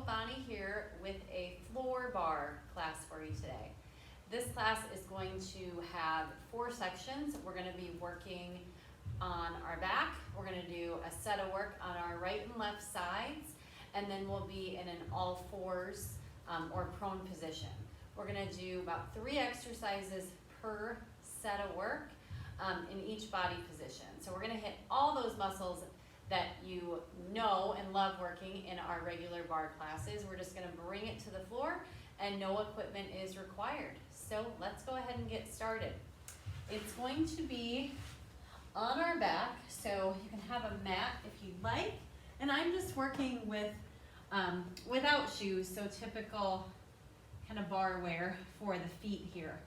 Bonnie here with a floor bar class for you today. This class is going to have 4 sections. We're going to be working on our back. We're going to do a set of work on our right and left sides, and then we'll be in an all fours or prone position. We're going to do about 3 exercises per set of work in each body position. So we're going to hit all those muscles that you know and love working in our regular bar classes. We're just going to bring it to the floor and no equipment is required. So let's go ahead and get started. It's going to be on our back, so you can have a mat if you'd like. And I'm just working with without shoes, so typical kind of bar wear for the feet here.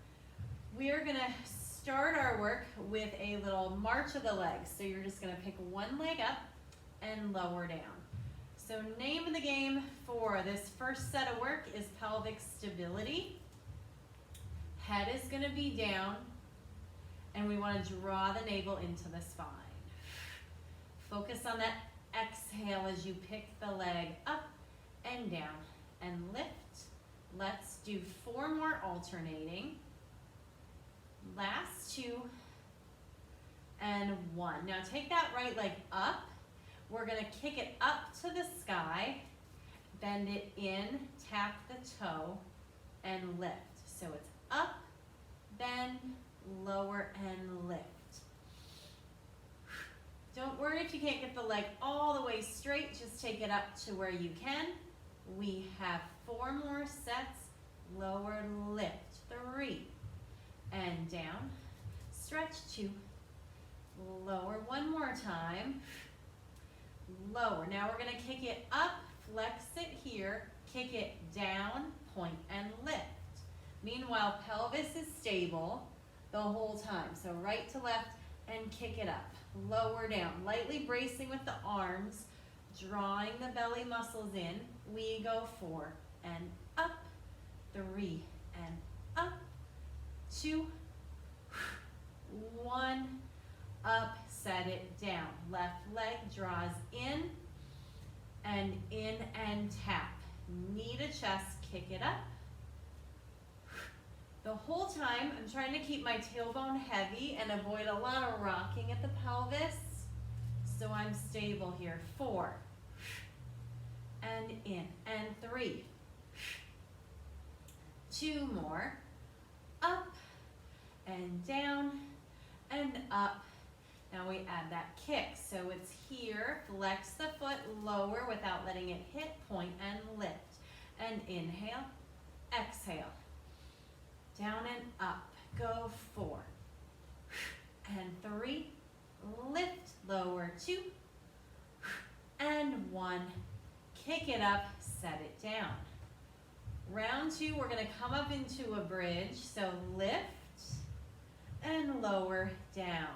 We are going to start our work with a little march of the legs. So you're just going to pick one leg up and lower down. So name of the game for this first set of work is pelvic stability. Head is going to be down, and we want to draw the navel into the spine. Focus on that exhale as you pick the leg up and down and lift. Let's do 4 more alternating. Last 2 and 1. Now take that right leg up. We're going to kick it up to the sky, bend it in, tap the toe, and lift. So it's up, bend, lower, and lift. Don't worry if you can't get the leg all the way straight, just take it up to where you can. We have 4 more sets. Lower, lift, 3, and down, stretch 2, lower 1 more time, lower. Now we're going to kick it up, flex it here, kick it down, point, and lift. Meanwhile, pelvis is stable the whole time. So right to left and kick it up, lower down, lightly bracing with the arms, drawing the belly muscles in. We go 4 and up, 3 and up, 2, 1, up, set it down. Left leg draws in and tap. Knee to chest, kick it up. The whole time, I'm trying to keep my tailbone heavy and avoid a lot of rocking at the pelvis, so I'm stable here. 4, and in, and 3, 2 more, up, and down, and up. Now we add that kick, so it's here, flex the foot, lower without letting it hit, point, and lift. And inhale, exhale. Down and up, go 4, and 3, lift, lower 2, and 1, kick it up, set it down. Round 2, we're going to come up into a bridge, so lift and lower down.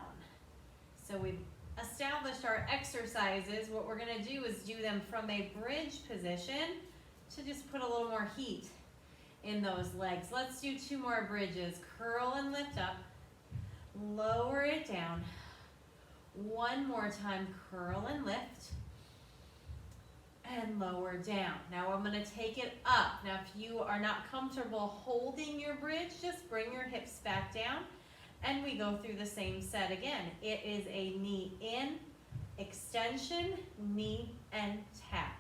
So we've established our exercises. What we're going to do is do them from a bridge position to just put a little more heat in those legs. Let's do 2 more bridges. Curl and lift up, lower it down. 1 more time, curl and lift, and lower down. Now I'm going to take it up. Now if you are not comfortable holding your bridge, just bring your hips back down, and we go through the same set again. It is a knee in, extension, knee, and tap.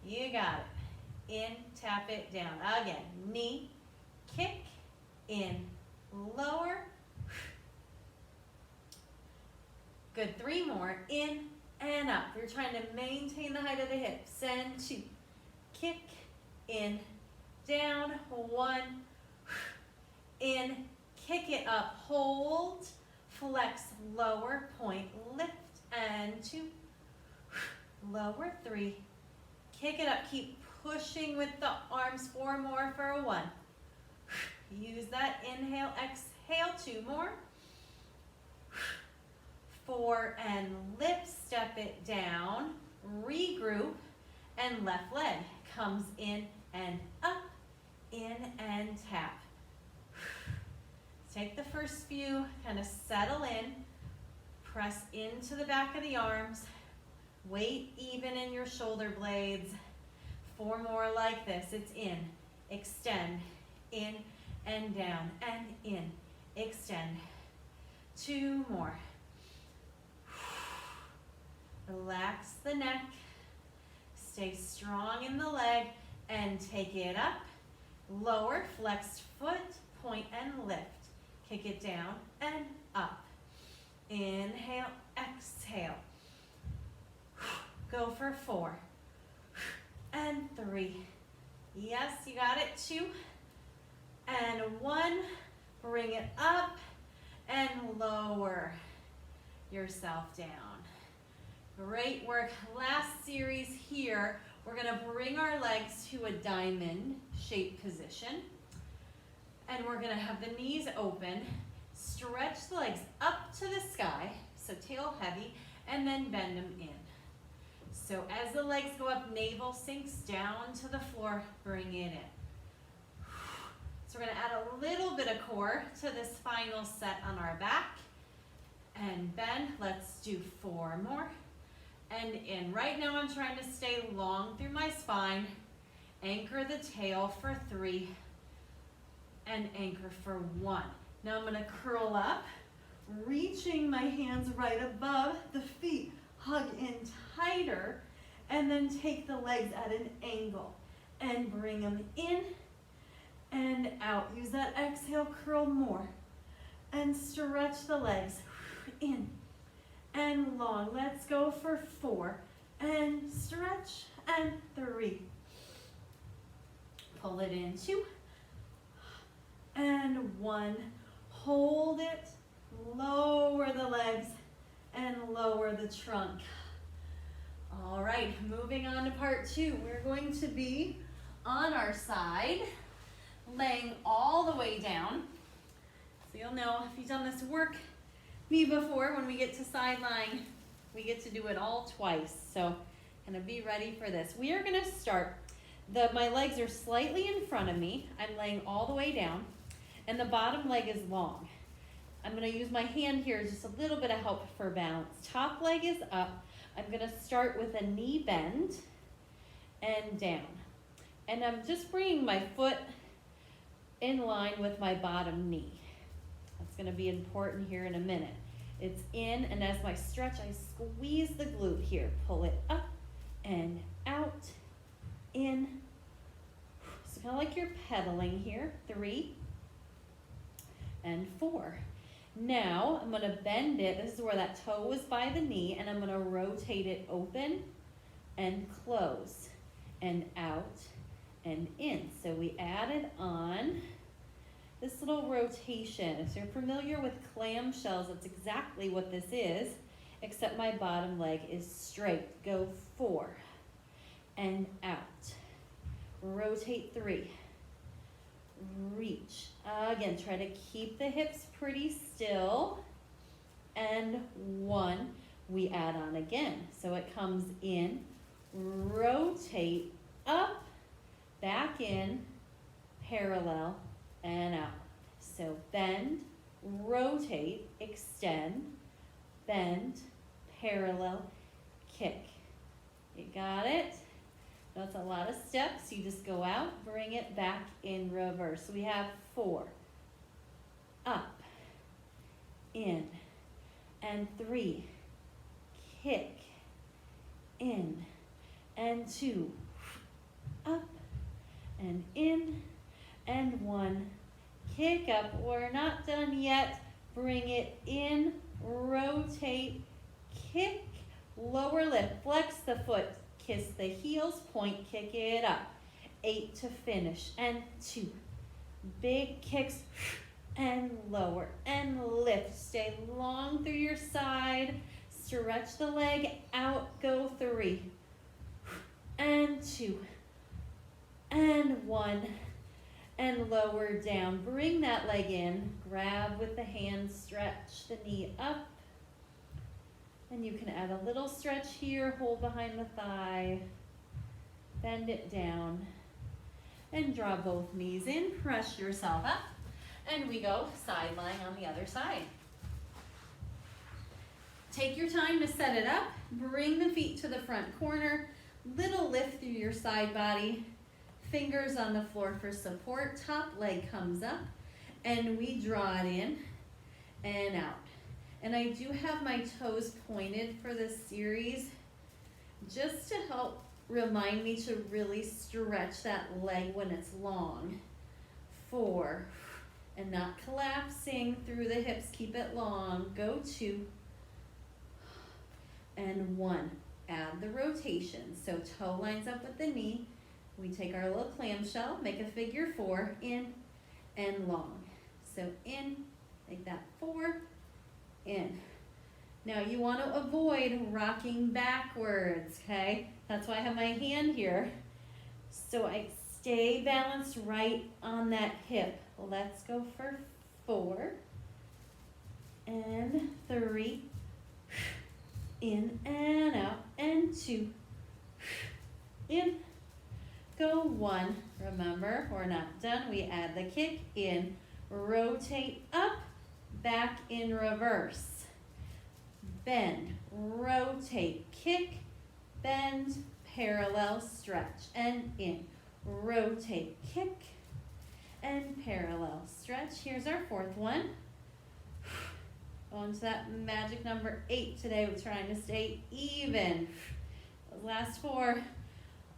You got it. In, tap it down. Again, knee, kick, in, lower. Good, 3 more, in and up. You're trying to maintain the height of the hips. And 2, kick, in, down, 1, in, kick it up, hold, flex, lower, point, lift, and 2, lower, 3, kick it up, keep pushing with the arms, 4 more for a 1. Use that inhale, exhale, 2 more. 4 and lift, step it down, regroup, and left leg comes in and up, in and tap. Take the first few, kind of settle in, press into the back of the arms, weight even in your shoulder blades, 4 more like this. It's in, extend, in and down, and in, extend. 2 more. Relax the neck. Stay strong in the leg and take it up. Lower, flexed foot, point and lift. Kick it down and up. Inhale, exhale. Go for 4 and 3. Yes, you got it. 2 and 1. Bring it up and lower yourself down. Great work. Last series here. We're going to bring our legs to a diamond shape position. And we're going to have the knees open. Stretch the legs up to the sky, so tail heavy, and then bend them in. So as the legs go up, navel sinks down to the floor, bring it in. So we're going to add a little bit of core to this final set on our back. And bend. Let's do 4 more. And in. Right now I'm trying to stay long through my spine. Anchor the tail for 3. And anchor for 1. Now I'm going to curl up, reaching my hands right above the feet. Hug in tighter, and then take the legs at an angle and bring them in and out. Use that exhale, curl more, and stretch the legs in and long. Let's go for 4 and stretch, and 3. Pull it in, 2 and 1. Hold it, lower the legs, and lower the trunk. All right, moving on to part 2. We're going to be on our side, laying all the way down. So you'll know if you've done this work me before, when we get to side lying, we get to do it all twice. So gonna be ready for this. We are gonna start, my legs are slightly in front of me. I'm laying all the way down, and the bottom leg is long. I'm going to use my hand here, just a little bit of help for balance. Top leg is up. I'm going to start with a knee bend and down. And I'm just bringing my foot in line with my bottom knee. That's going to be important here in a minute. It's in, and as I stretch, I squeeze the glute here. Pull it up and out, in. So kind of like you're pedaling here. 3 and 4. Now, I'm going to bend it. This is where that toe was by the knee, and I'm going to rotate it open and close and out and in. So we added on this little rotation. If you're familiar with clamshells, that's exactly what this is, except my bottom leg is straight. Go 4 and out. Rotate 3. Reach. Again, try to keep the hips pretty still. And 1. We add on again. So it comes in, rotate, up, back in, parallel, and out. So bend, rotate, extend, bend, parallel, kick. You got it? That's a lot of steps. You just go out, bring it back in reverse. So we have 4, up, in, and 3, kick, in, and 2, up, and in, and 1, kick up. We're not done yet. Bring it in, rotate, kick, lower lift, flex the foot, kiss the heels, point, kick it up. 8 to finish, and 2. Big kicks, and lower, and lift. Stay long through your side. Stretch the leg out, go 3, and 2, and 1, and lower down. Bring that leg in, grab with the hand, stretch the knee up. And you can add a little stretch here, hold behind the thigh, bend it down, and draw both knees in, press yourself up, and we go side lying on the other side. Take your time to set it up, bring the feet to the front corner, little lift through your your side body. Fingers on the floor for support. Top leg comes up and we draw it in and out. And I do have my toes pointed for this series just to help remind me to really stretch that leg when it's long. 4, and not collapsing through the hips, keep it long. Go 2, and 1. Add the rotation, so toe lines up with the knee. We take our little clamshell, make a figure 4, in and long. So in, like that, 4, in. Now you want to avoid rocking backwards, okay? That's why I have my hand here. So I stay balanced right on that hip. Let's go for 4 and 3, in and out, and 2, in, go 1. Remember, we're not done. We add the kick, in, rotate up, back in reverse. Bend, rotate, kick, bend, parallel, stretch, and in. Rotate, kick, and parallel, stretch. Here's our 4th one. On to that magic number 8 today. We're trying to stay even. The last 4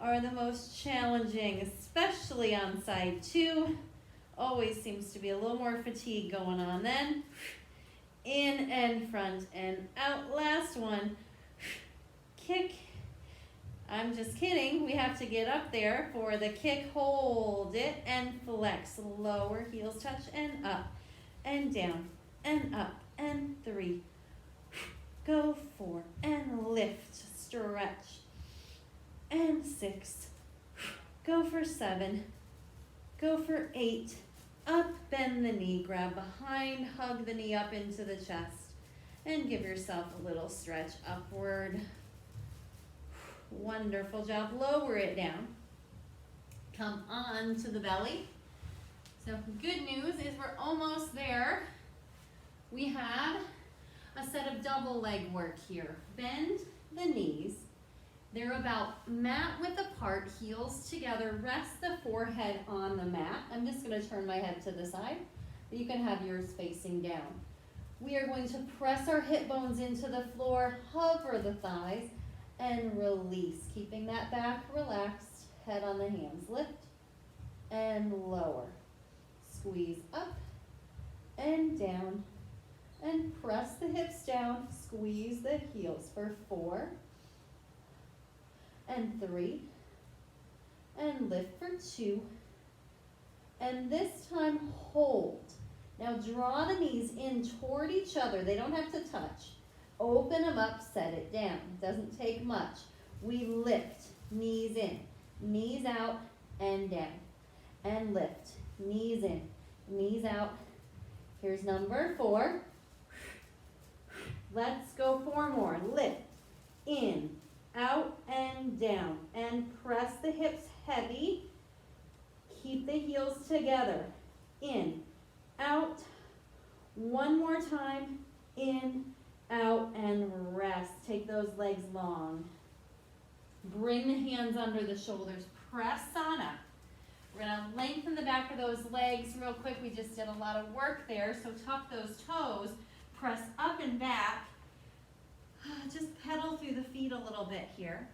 are the most challenging, especially on side 2. Always seems to be a little more fatigue going on then. In and front and out. Last one. Kick. I'm just kidding. We have to get up there for the kick. Hold it and flex. Lower heels touch and up and down and up and 3. Go 4 and lift. Stretch. And 6. Go for 7. Go for 8. Up, bend the knee, grab behind, hug the knee up into the chest, and give yourself a little stretch upward. Wonderful job. Lower it down. Come on to the belly. So good news is we're almost there. We have a set of double leg work here. Bend the knees. They're about mat width apart, heels together. Rest the forehead on the mat. I'm just going to turn my head to the side. You can have yours facing down. We are going to press our hip bones into the floor, hover the thighs, and release. Keeping that back relaxed, head on the hands. Lift and lower. Squeeze up and down. And press the hips down. Squeeze the heels for 4. And 3, and lift for 2, and this time hold. Now draw the knees in toward each other. They don't have to touch. Open them up, set it down. Doesn't take much. We lift, knees in, knees out, and down, and lift, knees in, knees out. Here's number 4. Let's go 4 more. Lift, in, out and down, and press the hips heavy. Keep the heels together. In, out. 1 more time. In, out, and rest. Take those legs long. Bring the hands under the shoulders. Press on up. We're going to lengthen the back of those legs real quick. We just did a lot of work there, so tuck those toes. Press up and back. Just pedal through the feet a little bit here.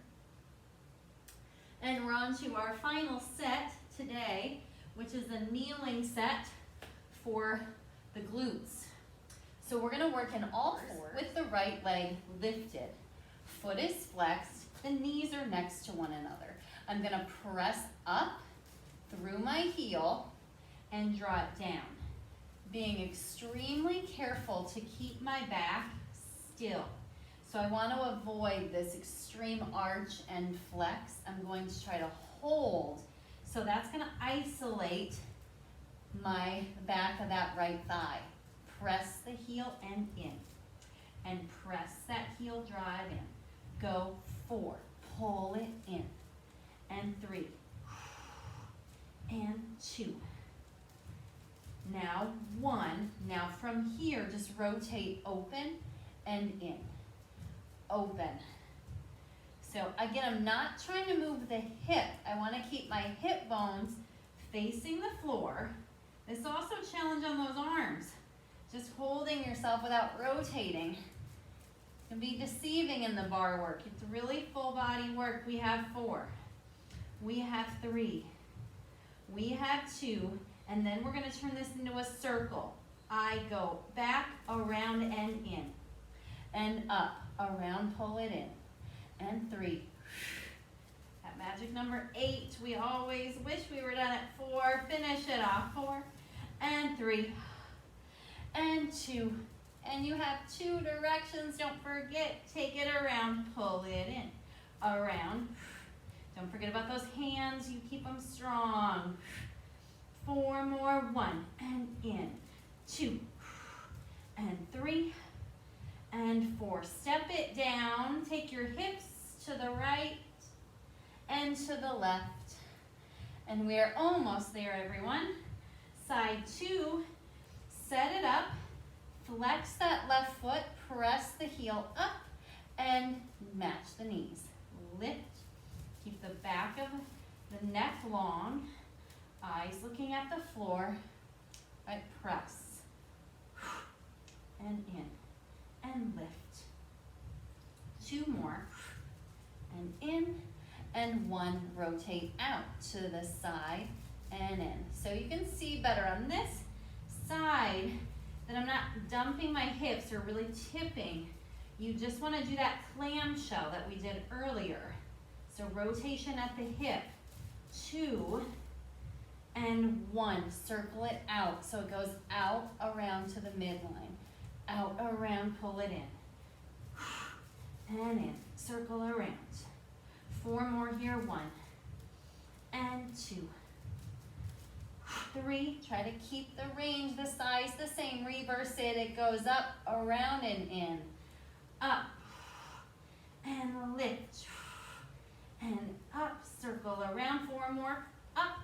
And we're on to our final set today, which is a kneeling set for the glutes. So we're going to work in all 4 with the right leg lifted. Foot is flexed. The knees are next to one another. I'm going to press up through my heel and draw it down. Being extremely careful to keep my back still. So I want to avoid this extreme arch and flex. I'm going to try to hold. So that's going to isolate my back of that right thigh. Press the heel and in. And press that heel, drive in. Go 4. Pull it in. And 3. And 2. Now 1. Now from here, just rotate open and in. Open. So again, I'm not trying to move the hip. I want to keep my hip bones facing the floor. This is also a challenge on those arms. Just holding yourself without rotating can be deceiving in the bar work. It's really full body work. We have 4. We have 3. We have 2. And then we're going to turn this into a circle. I go back, around, and in. And up, around, pull it in. And 3. That magic number 8. We always wish we were done at 4. Finish it off. 4 and 3 and 2. And you have 2 directions. Don't forget, take it around, pull it in. Around. Don't forget about those hands. You keep them strong. 4 more. 1 and in. 2 and 3 and 4. Step it down. Take your hips to the right and to the left. And we're almost there, everyone. Side 2. Set it up. Flex that left foot. Press the heel up and match the knees. Lift. Keep the back of the neck long. Eyes looking at the floor. Right, press. And in. And lift. 2 more. And in. And 1. Rotate out to the side and in. So you can see better on this side that I'm not dumping my hips or really tipping. You just want to do that clamshell that we did earlier. So rotation at the hip. 2 and 1. Circle it out so it goes out around to the midline. Out around, pull it in. And in. Circle around. 4 more here. 1 and 2. 3. Try to keep the range, the size the same. Reverse it. It goes up, around, and in. Up. And lift. And up. Circle around. 4 more. Up.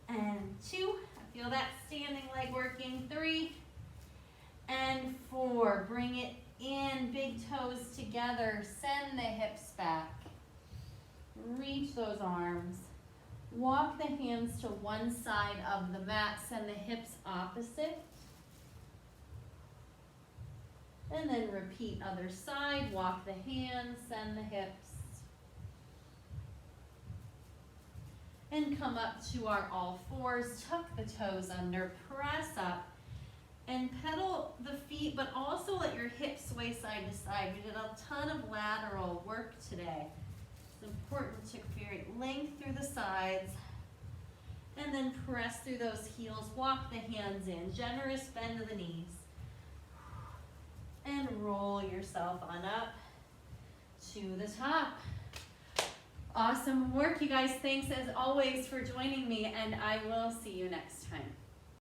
And 2. I feel that standing leg working. 3. And 4. Bring it in. Big toes together. Send the hips back. Reach those arms. Walk the hands to one side of the mat. Send the hips opposite. And then repeat other side. Walk the hands, send the hips. And come up to our all fours. Tuck the toes under. Press up. And pedal the feet, but also let your hips sway side to side. We did a ton of lateral work today. It's important to create length through the sides. And then press through those heels. Walk the hands in. Generous bend of the knees. And roll yourself on up to the top. Awesome work, you guys. Thanks as always for joining me, and I will see you next time.